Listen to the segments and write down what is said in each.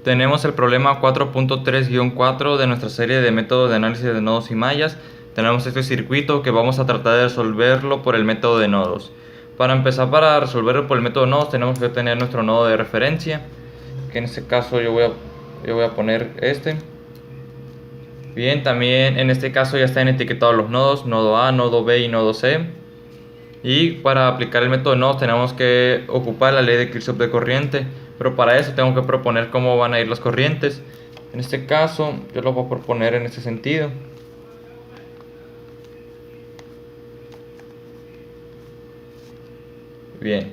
Tenemos el problema 4.3-4 de nuestra serie de métodos de análisis de nodos y mallas. Tenemos este circuito que vamos a tratar de resolverlo por el método de nodos. Para empezar, para resolverlo por el método de nodos, tenemos que tener nuestro nodo de referencia, que en este caso yo voy a poner este. Bien, también en este caso ya están etiquetados los nodos, nodo A, nodo B y nodo C. Y para aplicar el método de nodos tenemos que ocupar la ley de Kirchhoff de corriente, pero para eso tengo que proponer cómo van a ir las corrientes. En este caso yo lo voy a proponer en este sentido. Bien,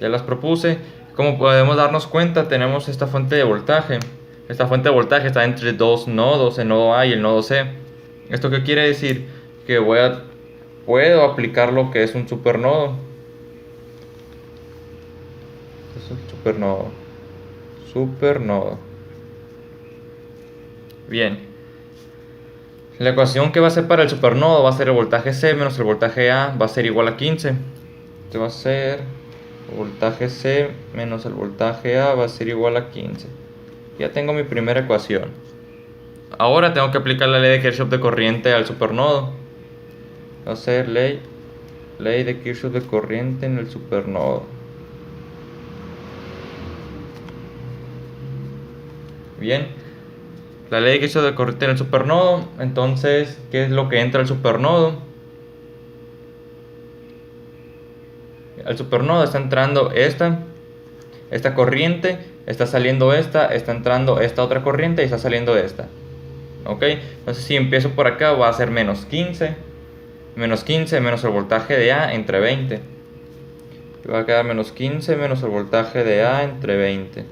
ya las propuse. Como podemos darnos cuenta, tenemos esta fuente de voltaje. Esta fuente de voltaje está entre dos nodos, el nodo A y el nodo C. ¿Esto qué quiere decir? Que puedo aplicar lo que es un supernodo. Es un supernodo. Bien, la ecuación que va a ser para el supernodo va a ser el voltaje C menos el voltaje A, va a ser igual a 15. Este va a ser el voltaje C menos el voltaje A, va a ser igual a 15. Ya tengo mi primera ecuación. Ahora tengo que aplicar la ley de Kirchhoff de corriente al supernodo. Va a ser ley de Kirchhoff de corriente en el supernodo. Bien, la ley de Kirchhoff de corriente en el supernodo. Entonces, ¿qué es lo que entra al supernodo? Al supernodo está entrando esta corriente, está saliendo está entrando esta otra corriente y está saliendo esta. Ok, entonces si empiezo por acá va a ser menos 15 menos el voltaje de A entre 20. Va a quedar menos 15 menos el voltaje de A entre 20.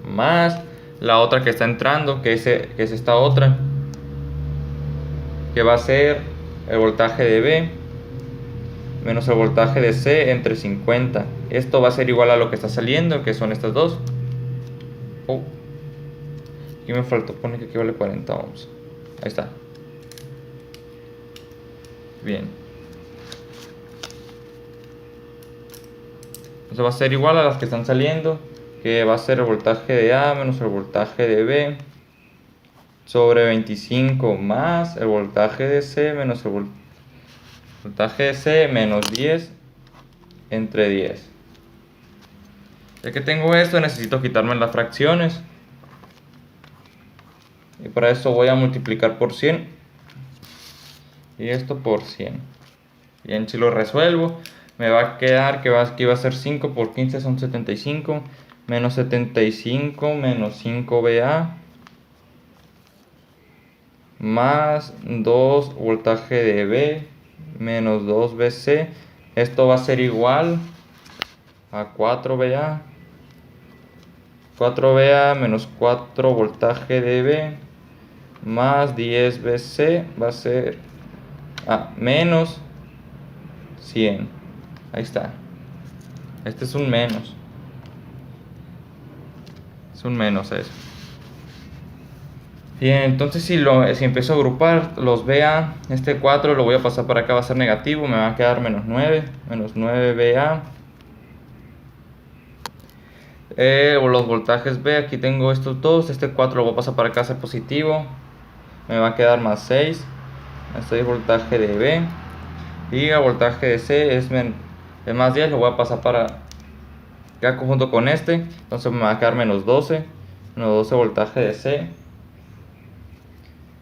Más la otra que está entrando, que es esta otra, que va a ser el voltaje de B menos el voltaje de C entre 50. Esto va a ser igual a lo que está saliendo, que son estas dos. Aquí me faltó poner que aquí vale 40 ohms. Ahí está. Bien. Entonces va a ser igual a las que están saliendo, que va a ser el voltaje de A menos el voltaje de B sobre 25 más el voltaje de C menos el voltaje de C menos 10 entre 10. Ya que tengo esto, necesito quitarme las fracciones. Y para eso voy a multiplicar por 100. Y esto por 100. Bien, si lo resuelvo, me va a quedar que aquí va a ser 5 por 15 son 75. Menos 75 menos 5VA. Más 2 voltaje de B menos 2BC. Esto va a ser igual a 4VA. 4VA menos 4 voltaje de B más 10BC va a ser menos 100. Ahí está. Este es un menos. Es un menos eso. Bien, entonces si empiezo a agrupar los BA, este 4 lo voy a pasar para acá, va a ser negativo, me va a quedar menos 9, menos 9BA. Los voltajes B, aquí tengo estos dos, este 4 lo voy a pasar para acá, a ser positivo, me va a quedar más 6, este es voltaje de B, y el voltaje de C es más 10, lo voy a pasar para acá junto con este, entonces me va a quedar menos 12 voltaje de C,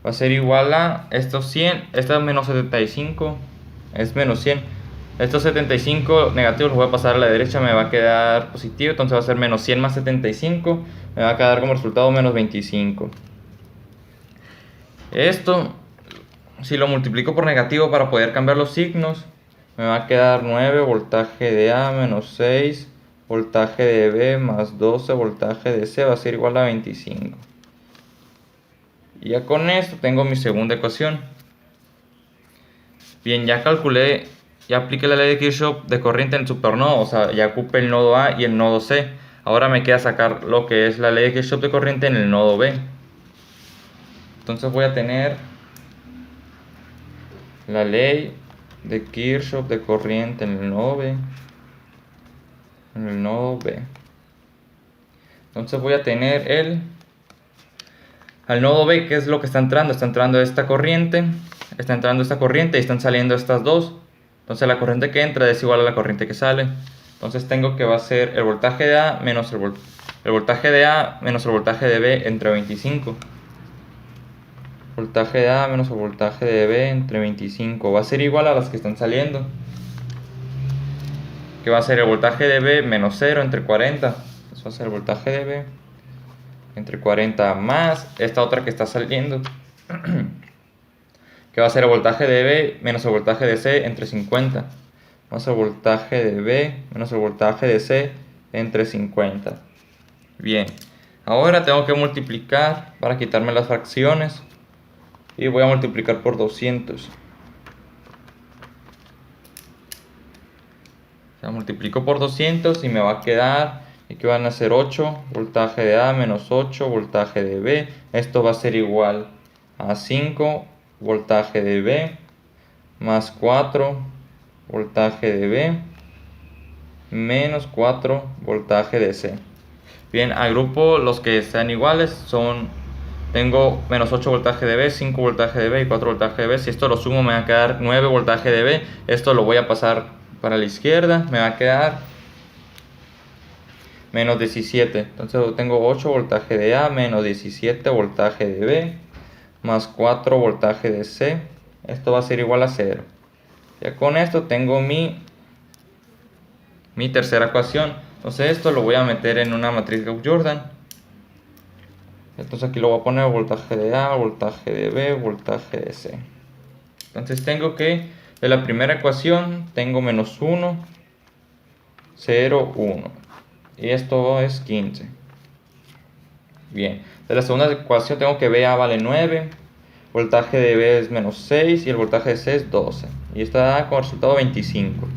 va a ser igual a estos 100, esto es menos 75, es menos 100. Estos 75 negativos los voy a pasar a la derecha, me va a quedar positivo, entonces va a ser menos 100 más 75, me va a quedar como resultado menos 25. Esto, si lo multiplico por negativo para poder cambiar los signos, me va a quedar 9 voltaje de A menos 6 voltaje de B más 12 voltaje de C va a ser igual a 25. Y ya con esto tengo mi segunda ecuación. Bien, ya calculé, ya apliqué la ley de Kirchhoff de corriente en el supernodo, o sea, ya ocupé el nodo A y el nodo C. Ahora me queda sacar lo que es la ley de Kirchhoff de corriente en el nodo B. Entonces voy a tener la ley de Kirchhoff de corriente en el nodo B. Entonces voy a tener al nodo B, ¿qué es lo que está entrando? Está entrando esta corriente, está entrando esta corriente y están saliendo estas dos. Entonces la corriente que entra es igual a la corriente que sale. Entonces tengo que va a ser el voltaje de A menos el voltaje de A menos el voltaje de B entre 25. Voltaje de A menos el voltaje de B entre 25 va a ser igual a las que están saliendo, que va a ser el voltaje de B menos 0 entre 40. Eso va a ser el voltaje de B entre 40 más esta otra que está saliendo, que va a ser el voltaje de B menos el voltaje de C entre 50. Más el voltaje de B menos el voltaje de C entre 50. Bien, ahora tengo que multiplicar para quitarme las fracciones. Y voy a multiplicar por 200. O sea, multiplico por 200 y me va a quedar, y que van a ser 8 voltaje de A menos 8 voltaje de B. Esto va a ser igual a 5 voltaje de B más 4 voltaje de B menos 4 voltaje de C. Bien, agrupo los que sean iguales. Tengo menos 8 voltaje de B, 5 voltaje de B y 4 voltaje de B. Si esto lo sumo me va a quedar 9 voltaje de B. Esto lo voy a pasar para la izquierda. Me va a quedar menos 17. Entonces tengo 8 voltaje de A menos 17 voltaje de B más 4 voltaje de C. Esto va a ser igual a 0. Ya con esto tengo mi tercera ecuación. Entonces esto lo voy a meter en una matriz Gauss-Jordan. Entonces aquí lo voy a poner voltaje de A, voltaje de B, voltaje de C. Entonces tengo que, de la primera ecuación, tengo menos 1, 0, 1. Y esto es 15. Bien, de la segunda ecuación tengo que BA vale 9, voltaje de B es menos 6 y el voltaje de C es 12. Y esto da como resultado 25.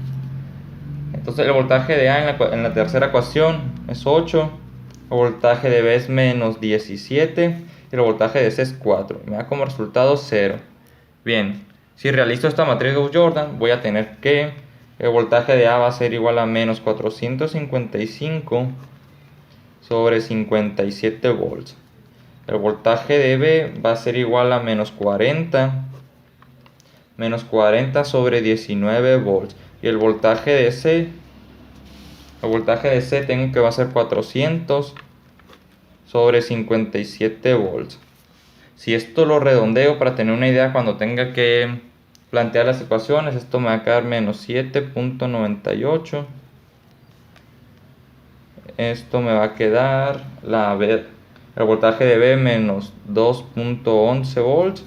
Entonces el voltaje de A en la tercera ecuación es 8. El voltaje de B es menos 17 y el voltaje de C es 4. Me da como resultado 0. Bien, si realizo esta matriz Gauss-Jordan, voy a tener que el voltaje de A va a ser igual a menos 455 sobre 57 volts. El voltaje de B va a ser igual a menos 40 sobre 19 volts. Y el voltaje de C tengo que va a ser 400 sobre 57 volts. Si esto lo redondeo para tener una idea cuando tenga que plantear las ecuaciones, esto me va a quedar menos 7.98. Esto me va a quedar el voltaje de B menos 2.11 volts.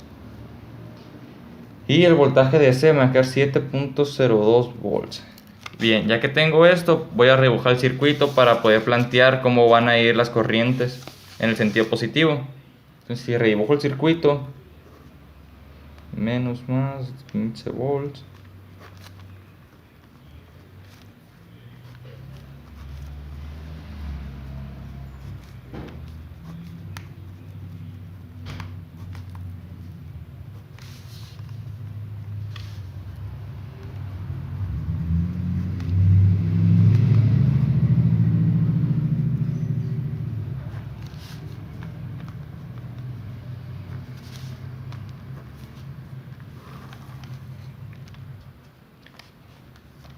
Y el voltaje de C me va a quedar 7.02 volts. Bien, ya que tengo esto, voy a redibujar el circuito para poder plantear cómo van a ir las corrientes en el sentido positivo. Entonces si redibujo el circuito, menos más 15 volts.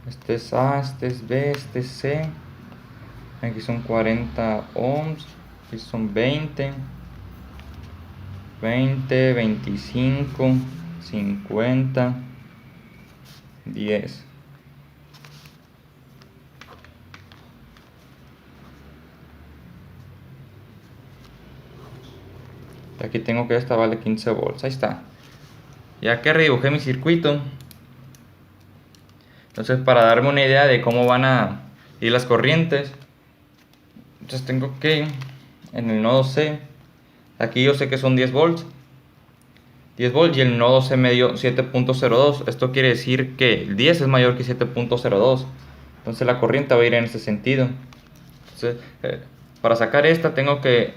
Este es A, este es B, este es C. Aquí son 40 ohms, aquí son 20, 25, 50, 10. Y aquí tengo que esta vale 15 volts, ahí está. Ya que redibujé mi circuito, entonces para darme una idea de cómo van a ir las corrientes, entonces tengo que, en el nodo C, aquí yo sé que son 10 volts. 10 volts y el nodo C me dio 7.02. Esto quiere decir que el 10 es mayor que 7.02. Entonces la corriente va a ir en ese sentido. Entonces, para sacar esta tengo que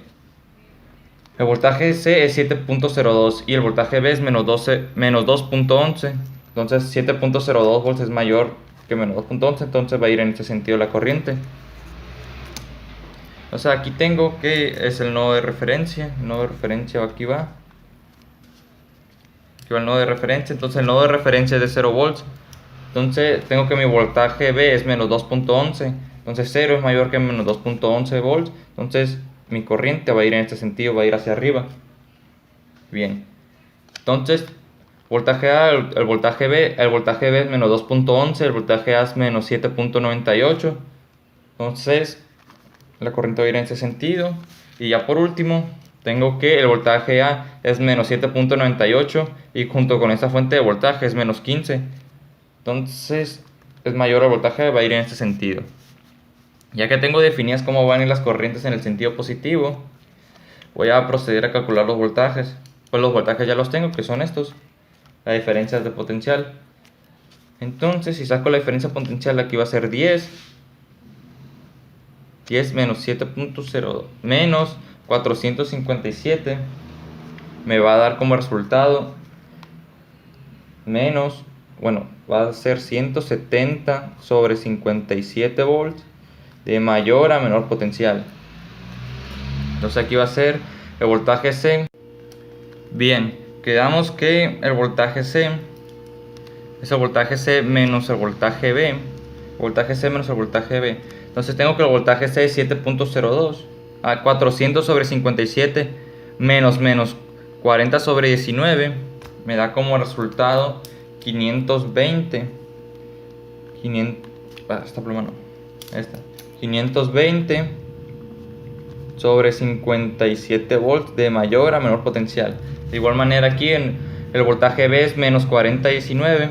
el voltaje C es 7.02 y el voltaje B es menos 2.11. Entonces 7.02 volts es mayor que menos 2.11. Entonces va a ir en este sentido la corriente. O sea, aquí tengo que es el nodo de referencia. El nodo de referencia aquí va. Aquí va el nodo de referencia. Entonces el nodo de referencia es de 0 volts. Entonces tengo que mi voltaje B es menos 2.11. Entonces 0 es mayor que menos 2.11 volts. Entonces mi corriente va a ir en este sentido, va a ir hacia arriba. Bien. Entonces, voltaje A, el voltaje B es menos 2.11, el voltaje A es menos 7.98. Entonces, la corriente va a ir en ese sentido. Y ya por último, tengo que el voltaje A es menos 7.98 y junto con esta fuente de voltaje es menos 15. Entonces, es mayor el voltaje, va a ir en este sentido. Ya que tengo definidas cómo van a ir las corrientes en el sentido positivo, voy a proceder a calcular los voltajes. Pues los voltajes ya los tengo, que son estos, las diferencias de potencial. Entonces, si saco la diferencia potencial, aquí va a ser 10 menos 7.0 menos 457 me va a dar como resultado menos, bueno, va a ser 170 sobre 57 volts de mayor a menor potencial. Entonces aquí va a ser el voltaje C. Bien, quedamos que el voltaje C es el voltaje C menos el voltaje B. Voltaje C menos el voltaje B. Entonces tengo que el voltaje C es 7.02 a 400 sobre 57 menos 40 sobre 19 me da como resultado 520. Esta pluma no. Esta. 520 sobre 57 volts de mayor a menor potencial. De igual manera aquí en el voltaje B es menos 4019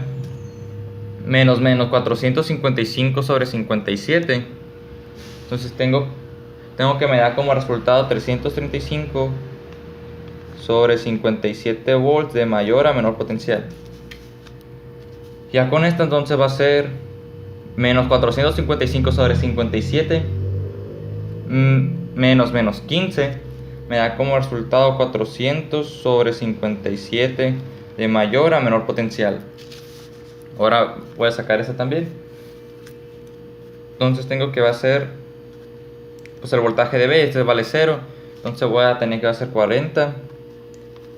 menos 455 sobre 57. Entonces tengo que me da como resultado 335 sobre 57 volts de mayor a menor potencial. Ya con esta entonces va a ser menos 455 sobre 57 menos 15 me da como resultado 400 sobre 57 de mayor a menor potencial. Ahora voy a sacar esta también. Entonces tengo que va a ser pues el voltaje de B, este vale 0. Entonces voy a tener que va a ser 40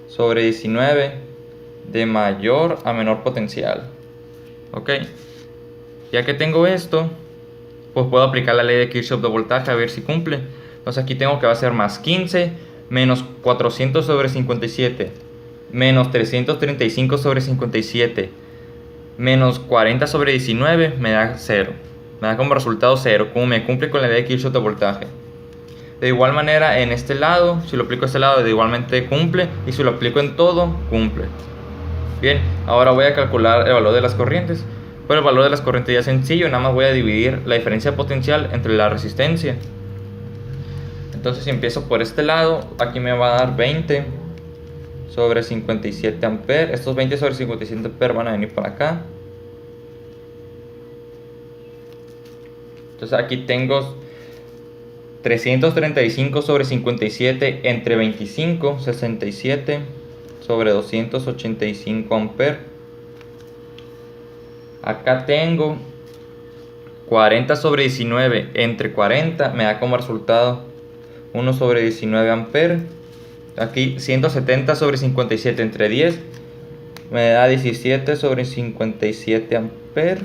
sobre 19 de mayor a menor potencial. Ok. Ya que tengo esto, pues puedo aplicar la ley de Kirchhoff de voltaje a ver si cumple. Entonces aquí tengo que va a ser más 15 menos 400 sobre 57 menos 335 sobre 57 menos 40 sobre 19 me da 0. Me da como resultado 0, como me cumple con la ley de Kirchhoff de voltaje. De igual manera en este lado, si lo aplico a este lado, igualmente cumple, y si lo aplico en todo, cumple. Bien, ahora voy a calcular el valor de las corrientes. Pero el valor de las corrientes ya es sencillo, nada más voy a dividir la diferencia potencial entre la resistencia. Entonces si empiezo por este lado, aquí me va a dar 20 sobre 57 amperes. Estos 20 sobre 57 amperes van a venir para acá. Entonces aquí tengo 335 sobre 57 entre 25, 67 sobre 285 amperes. Acá tengo 40 sobre 19 entre 40 me da como resultado 1 sobre 19 amperes. Aquí 170 sobre 57 entre 10 me da 17 sobre 57 amperes.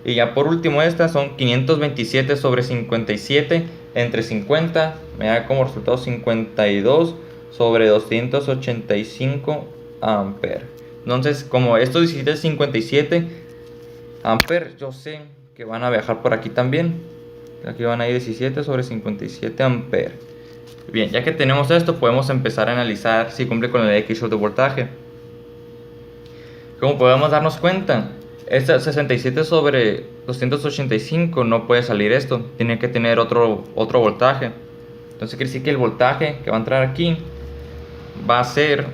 Y ya por último estas son 527 sobre 57 entre 50 me da como resultado 52 sobre 285 amperes. Entonces, como estos 17 57 amperes, yo sé que van a viajar por aquí también. Aquí van a ir 17 sobre 57 amperes. Bien, ya que tenemos esto, podemos empezar a analizar si cumple con la ley de Kirchhoff de voltaje. Como podemos darnos cuenta, este 67 sobre 285 no puede salir esto. Tiene que tener otro voltaje. Entonces quiere decir que el voltaje que va a entrar aquí va a ser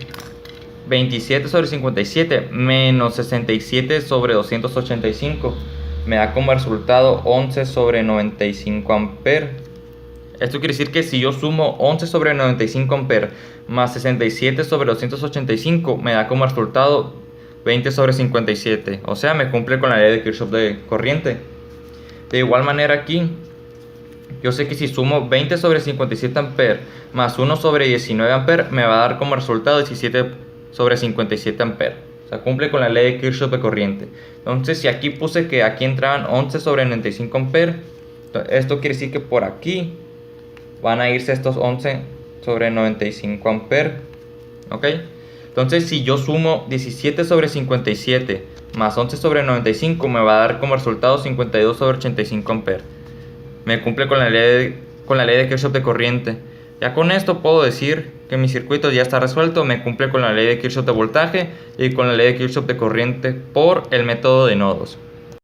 27 sobre 57 menos 67 sobre 285 me da como resultado 11 sobre 95 amperes. Esto quiere decir que si yo sumo 11 sobre 95 amperes más 67 sobre 285 me da como resultado 20 sobre 57. O sea, me cumple con la ley de Kirchhoff de corriente. De igual manera aquí, Yo sé que si sumo 20 sobre 57 amperes más 1 sobre 19 amperes, me va a dar como resultado 17 sobre 57 amperes. O sea, cumple con la ley de Kirchhoff de corriente. Entonces, si aquí puse que aquí entraban 11 sobre 95 amperes, esto quiere decir que por aquí van a irse estos 11 sobre 95 amperes. ¿Ok? Entonces, si yo sumo 17 sobre 57 más 11 sobre 95, me va a dar como resultado 52 sobre 85 amperes. Me cumple con la ley de Kirchhoff de corriente. Ya con esto puedo decir que mi circuito ya está resuelto, me cumple con la ley de Kirchhoff de voltaje y con la ley de Kirchhoff de corriente por el método de nodos.